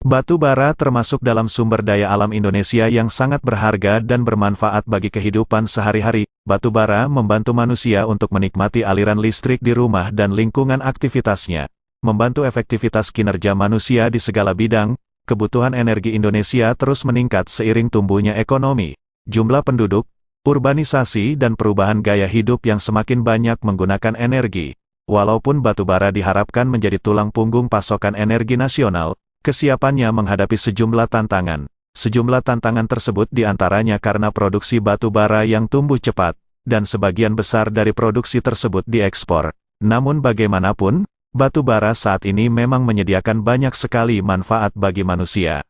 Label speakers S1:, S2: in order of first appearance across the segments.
S1: Batu bara termasuk dalam sumber daya alam Indonesia yang sangat berharga dan bermanfaat bagi kehidupan sehari-hari. Batu bara membantu manusia untuk menikmati aliran listrik di rumah dan lingkungan aktivitasnya. Membantu efektivitas kinerja manusia di segala bidang. Kebutuhan energi Indonesia terus meningkat seiring tumbuhnya ekonomi, jumlah penduduk, urbanisasi dan perubahan gaya hidup yang semakin banyak menggunakan energi. Walaupun batu bara diharapkan menjadi tulang punggung pasokan energi nasional, kesiapannya menghadapi sejumlah tantangan. Sejumlah tantangan tersebut diantaranya karena produksi batu bara yang tumbuh cepat, dan sebagian besar dari produksi tersebut diekspor. Namun bagaimanapun, batu bara saat ini memang menyediakan banyak sekali manfaat bagi manusia.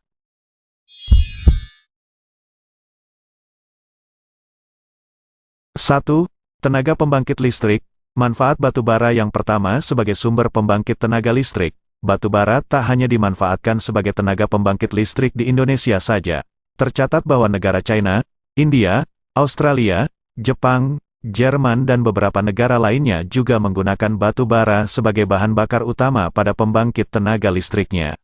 S1: Satu, tenaga pembangkit listrik. Manfaat batu bara yang pertama sebagai sumber pembangkit tenaga listrik. Batu bara tak hanya dimanfaatkan sebagai tenaga pembangkit listrik di Indonesia saja. Tercatat bahwa negara China, India, Australia, Jepang, Jerman dan beberapa negara lainnya juga menggunakan batu bara sebagai bahan bakar utama pada pembangkit tenaga listriknya.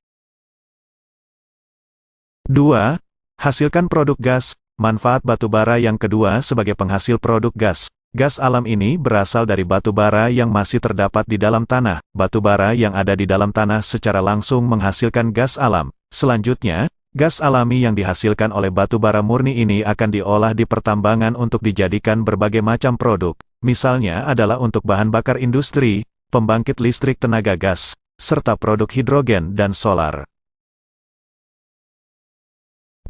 S1: 2. Hasilkan produk gas. Manfaat batu bara yang kedua sebagai penghasil produk gas. Gas alam ini berasal dari batu bara yang masih terdapat di dalam tanah. Batu bara yang ada di dalam tanah secara langsung menghasilkan gas alam. Selanjutnya, gas alami yang dihasilkan oleh batu bara murni ini akan diolah di pertambangan untuk dijadikan berbagai macam produk. Misalnya adalah untuk bahan bakar industri, pembangkit listrik tenaga gas, serta produk hidrogen dan solar.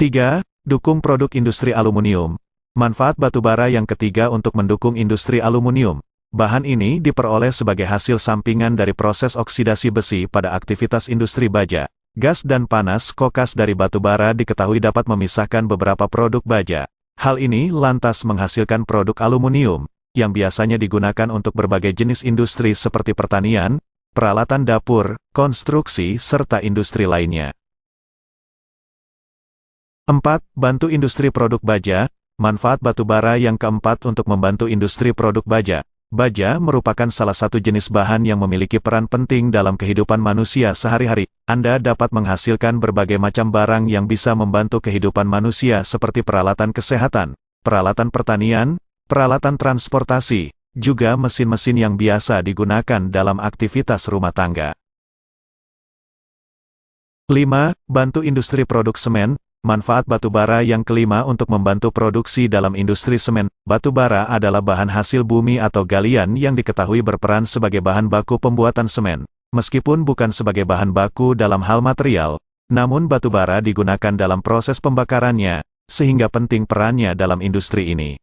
S1: 3. Dukung produk industri aluminium. Manfaat batu bara yang ketiga untuk mendukung industri aluminium. Bahan ini diperoleh sebagai hasil sampingan dari proses oksidasi besi pada aktivitas industri baja. Gas dan panas kokas dari batu bara diketahui dapat memisahkan beberapa produk baja. Hal ini lantas menghasilkan produk aluminium, yang biasanya digunakan untuk berbagai jenis industri seperti pertanian, peralatan dapur, konstruksi, serta industri lainnya. 4. Bantu industri produk baja. Manfaat batu bara yang keempat untuk membantu industri produk baja. Baja merupakan salah satu jenis bahan yang memiliki peran penting dalam kehidupan manusia sehari-hari. Anda dapat menghasilkan berbagai macam barang yang bisa membantu kehidupan manusia seperti peralatan kesehatan, peralatan pertanian, peralatan transportasi, juga mesin-mesin yang biasa digunakan dalam aktivitas rumah tangga. 5. Bantu industri produk semen. Manfaat batu bara yang kelima untuk membantu produksi dalam industri semen. Batu bara adalah bahan hasil bumi atau galian yang diketahui berperan sebagai bahan baku pembuatan semen. Meskipun bukan sebagai bahan baku dalam hal material, namun batu bara digunakan dalam proses pembakarannya, sehingga penting perannya dalam industri ini.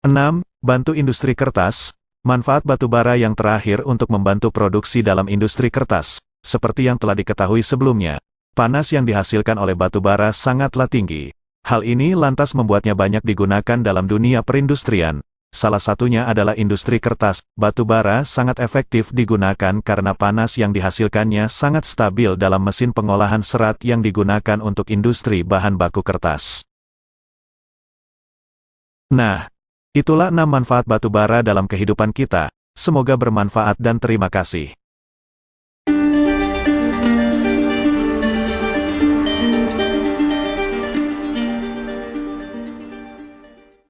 S1: 6. Bantu industri kertas. Manfaat batu bara yang terakhir untuk membantu produksi dalam industri kertas. Seperti yang telah diketahui sebelumnya, panas yang dihasilkan oleh batu bara sangatlah tinggi. Hal ini lantas membuatnya banyak digunakan dalam dunia perindustrian. Salah satunya adalah industri kertas. Batu bara sangat efektif digunakan karena panas yang dihasilkannya sangat stabil dalam mesin pengolahan serat yang digunakan untuk industri bahan baku kertas. Nah, itulah 6 manfaat batu bara dalam kehidupan kita. Semoga bermanfaat dan terima kasih.